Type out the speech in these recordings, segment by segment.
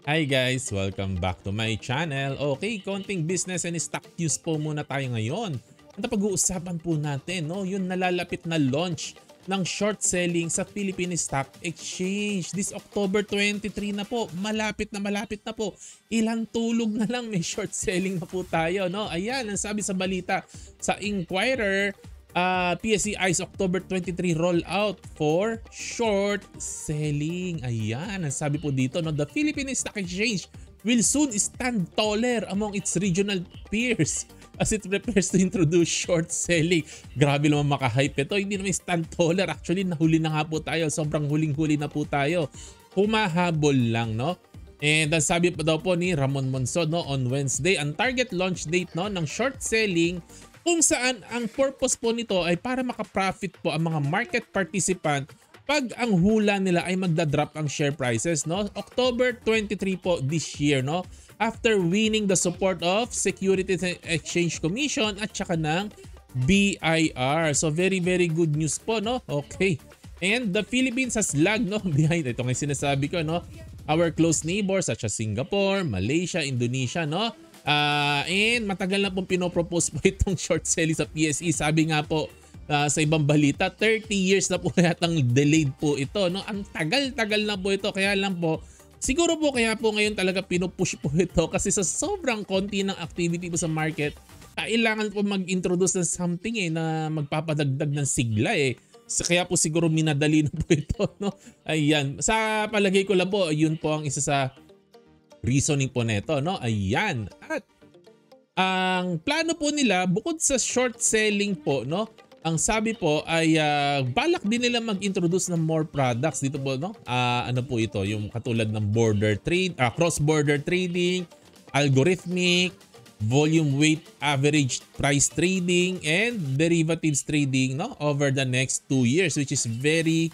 Hi guys! Welcome back to my channel. Okay, konting business and stock news po muna tayo ngayon. At pag-uusapan po natin, no, yung nalalapit na launch ng short selling sa Philippine Stock Exchange. This October 23 na po, malapit na po. Ilang tulog na lang may short selling na po tayo, no? Ayan, ang sabi sa balita sa Inquirer, PSEI's October 23 rollout for short selling. Ayan, ang sabi po dito, no, the Philippine Stock Exchange will soon stand taller among its regional peers as it prepares to introduce short selling. Grabe naman makahype ito. Hindi naman stand taller. Actually, nahuli na nga po tayo. Sobrang huling-huli na po tayo. Humahabol lang, no? And ang sabi pa daw po ni Ramon Monson, no, on Wednesday, ang target launch date, no, ng short selling kung saan ang purpose po nito ay para makaprofit po ang mga market participant pag ang hula nila ay magdadrop ang share prices, no? October 23 po this year, no? After winning the support of Securities and Exchange Commission at saka ng BIR. So very good news po, no? Okay. And the Philippines has lagged, no, behind. Ito nga sinasabi ko, no? Our close neighbors such as Singapore, Malaysia, Indonesia, no? And matagal na pong pinopropose po itong short selling sa PSE. Sabi nga po sa ibang balita, 30 years na po yatang delayed po ito, no? Ang tagal-tagal na po ito. Kaya lang po, siguro po kaya po ngayon talaga pinupush po ito kasi sa sobrang konti ng activity po sa market, kailangan po mag-introduce ng something na magpapadagdag ng sigla Kaya po siguro minadali na po ito, no? Ayan. Sa palagay ko lang po, yun po ang isa sa reasoning po nito, no? Ayan. At ang plano po nila bukod sa short selling po, no? Ang sabi po ay balak din nila mag-introduce ng more products dito po, no? Ano po ito, yung katulad ng cross-border trading, algorithmic, volume weight average price trading, and derivatives trading, no, over the next 2 years, which is very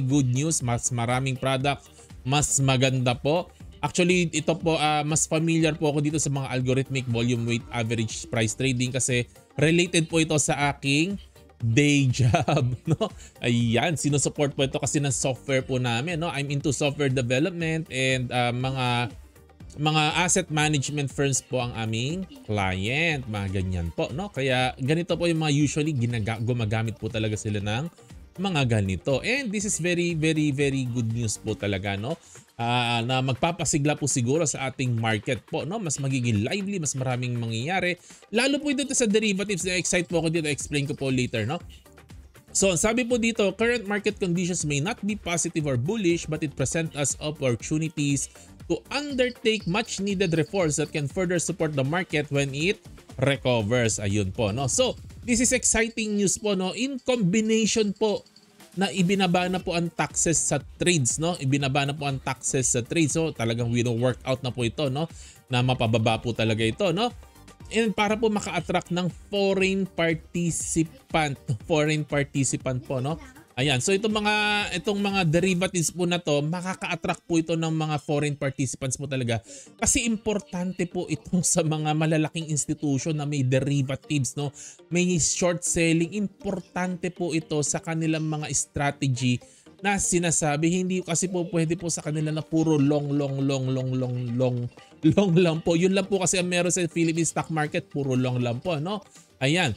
good news. Mas maraming products, mas maganda po. Actually, ito po, mas familiar po ako dito sa mga algorithmic volume weight average price trading kasi related po ito sa aking day job, no? Ayan, sinusupport po ito kasi ng software po namin, no? I'm into software development and mga asset management firms po ang aming client, mga ganyan po, no? Kaya ganito po yung mga usually gumagamit po talaga sila ng mga ganito. And this is very good news po talaga, no? Na magpapasigla po siguro sa ating market po, no? Mas magiging lively, mas maraming mangyayari. Lalo po dito sa derivatives, na-excite po ako dito, explain ko po later, no? So, sabi po dito, current market conditions may not be positive or bullish, but it presents us opportunities to undertake much needed reforms that can further support the market when it recovers. Ayun po, no? So, this is exciting news po, no? In combination po na ibinaba na po ang taxes sa trades, no? Ibinaba na po ang taxes sa trades. So, talagang work out na po ito, no? Na mapababa po talaga ito, no? And para po maka-attract ng foreign participant po, no? Ayan, so itong mga derivatives po na to, makaka-attract po ito ng mga foreign participants po talaga. Kasi importante po itong sa mga malalaking institution na may derivatives, no? May short selling, importante po ito sa kanilang mga strategy na sinasabi. Hindi kasi po pwede po sa kanila na puro long lang po. Yun lang po kasi ang meron sa Philippine stock market, puro long lang po, no? Ayan.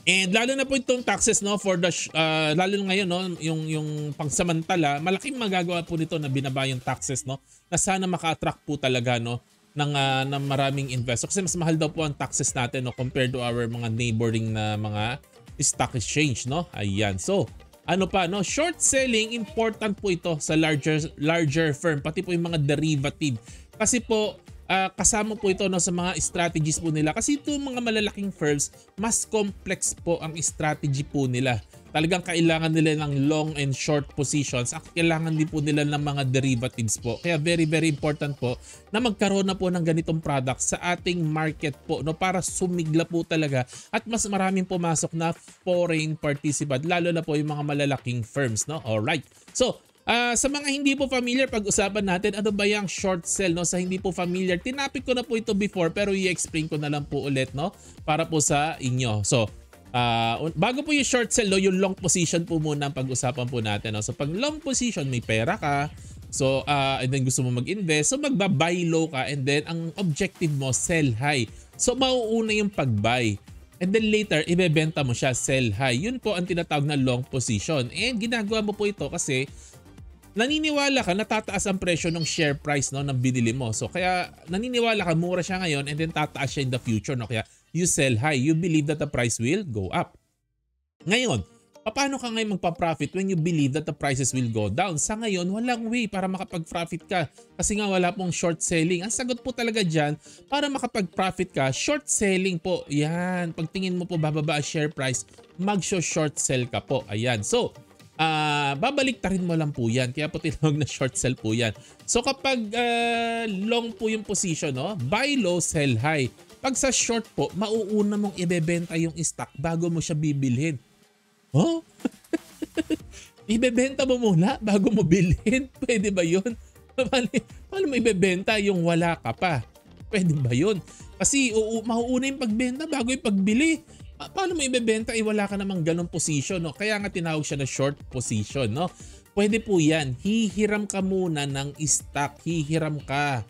And lalo na po itong taxes, no, for the lalo na ngayon, no, yung pangsamantala, malaking magagawa po nito na binaba yung taxes, no, na sana maka-attract po talaga, no, ng maraming investor kasi mas mahal daw po ang taxes natin, no, compared to our mga neighboring na mga stock exchange, no. Ayan. So, ano pa, no, short selling, important po ito sa larger firm, pati po yung mga derivative. Kasi po kasama po ito, no, sa mga strategies po nila. Kasi ito mga malalaking firms, mas complex po ang strategy po nila. Talagang kailangan nila ng long and short positions at kailangan din po nila ng mga derivatives po. Kaya very important po na magkaroon na po ng ganitong product sa ating market po, no, para sumigla po talaga at mas maraming pumasok na foreign participant, lalo na po yung mga malalaking firms, no. Alright. So, sa mga hindi po familiar, pag-usapan natin ano ba yung short sell, no? Sa hindi po familiar, tinapik ko na po ito before pero i-explain ko na lang po ulit, no, para po sa inyo. So, bago po yung short sell, no, yung long position po muna ang pag-usapan po natin, no? So pag long position, may pera ka, So, and then gusto mo mag-invest, so magba-buy low ka and then ang objective mo, sell high. So, mauuna yung pag-buy. And then later, ibebenta mo siya, sell high. Yun po ang tinatawag na long position. And ginagawa mo po ito kasi naniniwala ka na tataas ang presyo ng share price, no, ng binili mo. So, kaya naniniwala ka mura siya ngayon and then tataas siya in the future. No? Kaya you sell high. You believe that the price will go up. Ngayon, paano ka ngayon magpa-profit when you believe that the prices will go down? Sa ngayon, walang way para makapag-profit ka kasi nga wala pong short selling. Ang sagot po talaga dyan, para makapag-profit ka, short selling po. Yan, pagtingin mo po bababa ang share price, mag-short sell ka po. Ayan, so babalik rin mo lang po yan. Kaya po tinawag na short sell po yan. So kapag long po yung position, no? Buy low, sell high. Pag sa short po, mauuna mong ibebenta yung stock bago mo siya bibilhin. Oh? Ibebenta mo muna bago mo bilhin? Pwede ba yun? Paano mo ibebenta yung wala ka pa? Pwede ba yun? Kasi mauuna yung pagbenta bago yung pagbili. Paano mo ibebenta? Wala ka namang ganong position. No? Kaya nga tinawag siya na short position. No? Pwede po yan. Hihiram ka muna ng stock. Hihiram ka.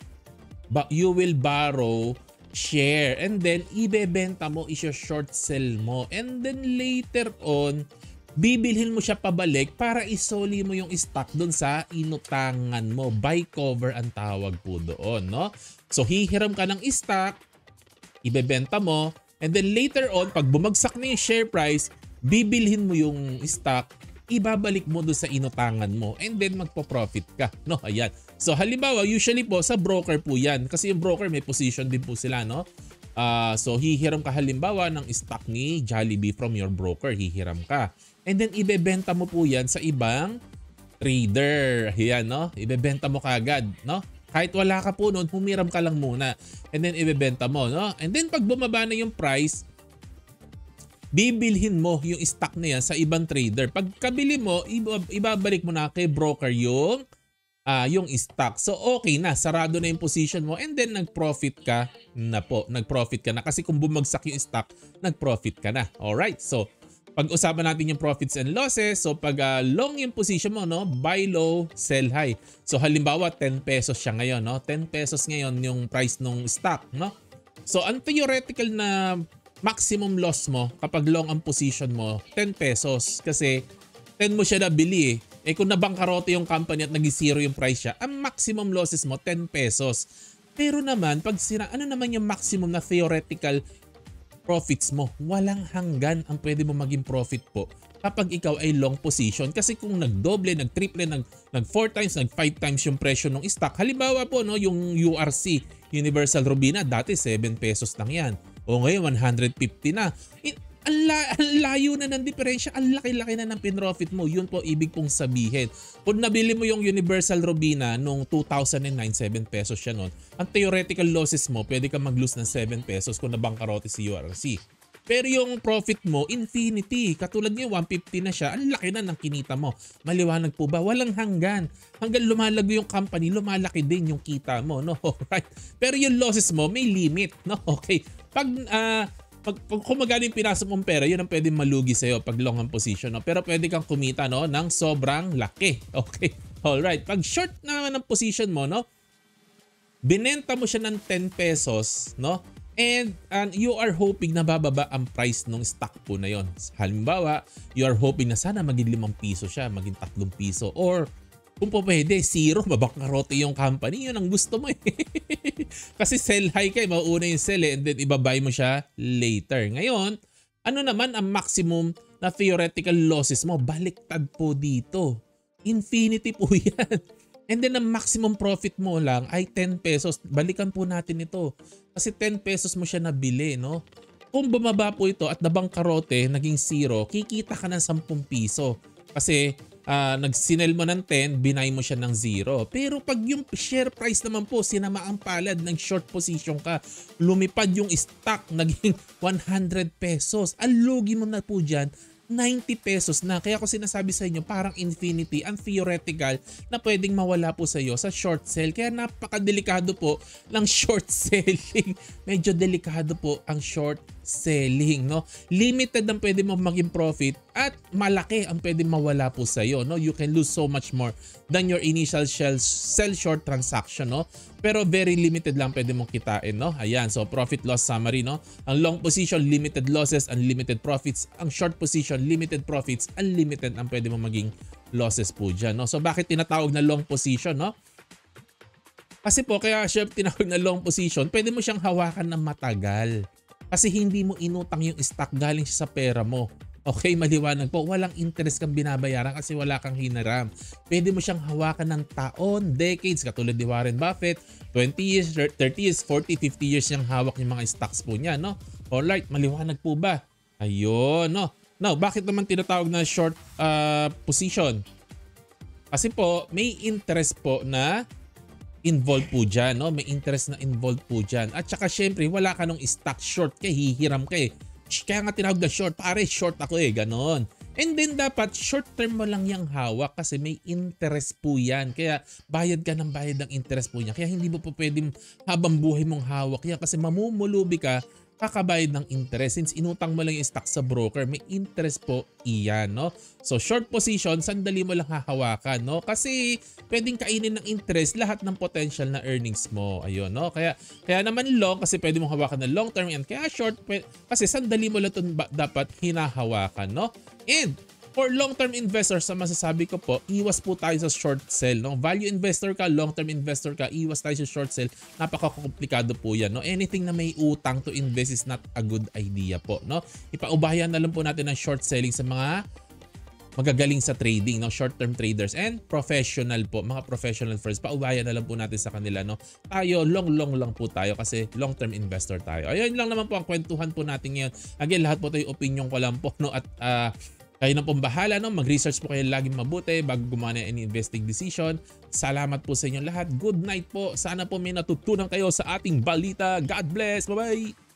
You will borrow share and then ibebenta mo, short sell mo, and then later on bibilhin mo siya pabalik para isoli mo yung stock dun sa inutangan mo. Buy cover ang tawag po doon, no? So hihiram ka ng stock, ibebenta mo, and then later on pag bumagsak na yung share price, bibilhin mo yung stock, ibabalik mo doon sa inutangan mo and then magpo-profit ka, no? Ayan. So halimbawa, usually po sa broker po 'yan kasi yung broker may position din po sila, no? So hihiram ka halimbawa ng stock ni Jollibee from your broker, hihiram ka. And then ibebenta mo po 'yan sa ibang trader. Ayan, no? Ibebenta mo kaagad, no? Kahit wala ka po noon, humiram ka lang muna. And then ibebenta mo, no? And then pag bumaba na yung price, bibilhin mo yung stock na yan sa ibang trader. Pagkabili mo, ibabalik mo na kay broker yung stock. So okay na, sarado na yung position mo and then nag-profit ka na po. Nag-profit ka na kasi kung bumagsak yung stock, nag-profit ka na. Alright, so pag-usapan natin yung profits and losses. So pag long yung position mo, no, buy low, sell high. So halimbawa 10 pesos siya ngayon, no? 10 pesos ngayon yung price ng stock, no? So ang theoretical na maximum loss mo kapag long ang position mo, 10 pesos. Kasi 10 mo siya nabili eh. Eh kung nabangkarote yung company at nag-zero yung price siya, ang maximum losses mo, 10 pesos. Pero naman, pag ano naman yung maximum na theoretical profits mo? Walang hanggan ang pwede mo maging profit po kapag ikaw ay long position. Kasi kung nagdoble, nagtriple, nag 4 times, nag 5 times yung presyo ng stock. Halimbawa po, no, yung URC, Universal Robina, dati 7 pesos lang yan. O ngayon 150 na. Ang layo na ng diferensya, ang laki-laki na ng pinrofit mo. Yun po ibig pong sabihin. Kung nabili mo yung Universal Robina nung 2009, 7 pesos siya nun, ang theoretical losses mo, pwede kang mag-lose ng 7 pesos kung nabangkarote si URC. Pero yung profit mo, infinity. Katulad niyo, 150 na siya. Ang laki na ng kinita mo. Maliwanag po ba? Walang hanggan. Hanggang lumalago yung company, lumalaki din yung kita mo. No? Right? Pero yung losses mo, may limit. No? Okay. Pag kung magkano yung pinasok mong pera, yun ang pwedeng malugi sa'yo pag long ang position. No? Pero pwede kang kumita, no, ng sobrang laki. Okay. Alright. Pag short naman ang position mo, no, binenta mo siya ng 10 pesos, no? And you are hoping na bababa ang price ng stock po na yon. Halimbawa, you are hoping na sana maging 5 piso siya, maging 3 piso. Or kung po pwede, 0, mabangkarote yung company. Yun ang gusto mo eh. Kasi sell high kayo, mauuna yung sell eh, and then ibabay mo siya later. Ngayon, ano naman ang maximum na theoretical losses mo? Baliktad po dito. Infinity po yan. And then ang maximum profit mo lang ay 10 pesos. Balikan po natin ito. Kasi 10 pesos mo siya nabili, no? Kung bumaba po ito at nabangkarote, naging 0, kikita ka ng 10 piso. Kasi nagsinel mo ng 10, binay mo siya ng 0. Pero pag yung share price naman po, sinama ang palad ng short position ka, lumipad yung stock, naging 100 pesos. Ang lugi mo na po dyan 90 pesos na. Kaya ako sinasabi sa inyo, parang infinity ang theoretical na pwedeng mawala po sa iyo sa short sale. Kaya napakadelikado po ng short selling. Medyo delikado po ang short selling, no? Limited ang pwede mo maging profit at malaki ang pwede mawala po sa iyo, no? You can lose so much more than your initial sell short transaction, no? Pero very limited lang pwede mong kitain, no? Ayan, so profit loss summary, no? Ang long position, limited losses, unlimited profits. Ang short position, limited profits, unlimited ang pwede mong maging losses po dyan, no? So bakit tinatawag na long position, no? Kasi po, kaya siya tinawag na long position, pwede mo siyang hawakan ng matagal. Kasi hindi mo inutang yung stock, galing siya sa pera mo. Okay, maliwanag po. Walang interest kang binabayaran kasi wala kang hinaram. Pwede mo siyang hawakan ng taon, decades, katulad ni Warren Buffett, 20 years, 30 years, 40, 50 years niyang hawak yung mga stocks po niya, no? Alright, maliwanag po ba? Ayun, no? Now, bakit naman tinatawag na short position? Kasi po, may interest po na involved po dyan, no? May interest na involved po dyan. At saka syempre, wala ka nung stock short kaya hihiram ka eh. Kaya nga tinawag na short, pare short ako eh, ganon. And then dapat short term mo lang yung hawak kasi may interest po yan. Kaya bayad ka ng bayad ng interest po niya. Kaya hindi mo po pwedeng habang buhay mong hawak yan kasi mamumulubi ka, kakabayad ng interest. Since inutang mo lang yung stock sa broker, may interest po iyan, no? So short position, sandali mo lang hahawakan, no? Kasi pwedeng kainin ng interest lahat ng potential na earnings mo. Ayun, no? Kaya naman long kasi pwede mong hawakan ng long term yan. Kaya short, kasi sandali mo lang ito dapat hinahawakan, no? And for long-term investors, sa masasabi ko po, iwas po tayo sa short sell, no? Value investor ka, long-term investor ka, iwas tayo sa short sell. Napaka-komplikado po yan, no? Anything na may utang to invest is not a good idea po, no? Ipaubayan na lang po natin ng short selling sa mga magagaling sa trading, no? Short-term traders and professional po, mga professional first. Paubayan na lang po natin sa kanila, no? Tayo, long lang po tayo kasi long-term investor tayo. Ayun lang naman po ang kwentuhan po natin ngayon. Again, lahat po tayo opinion ko lang po, no? At kayo na pong bahala, no? Mag-research po kayo laging mabuti bago gumawa ng any investing decision. Salamat po sa inyong lahat. Good night po. Sana po may natutunan kayo sa ating balita. God bless. Bye-bye!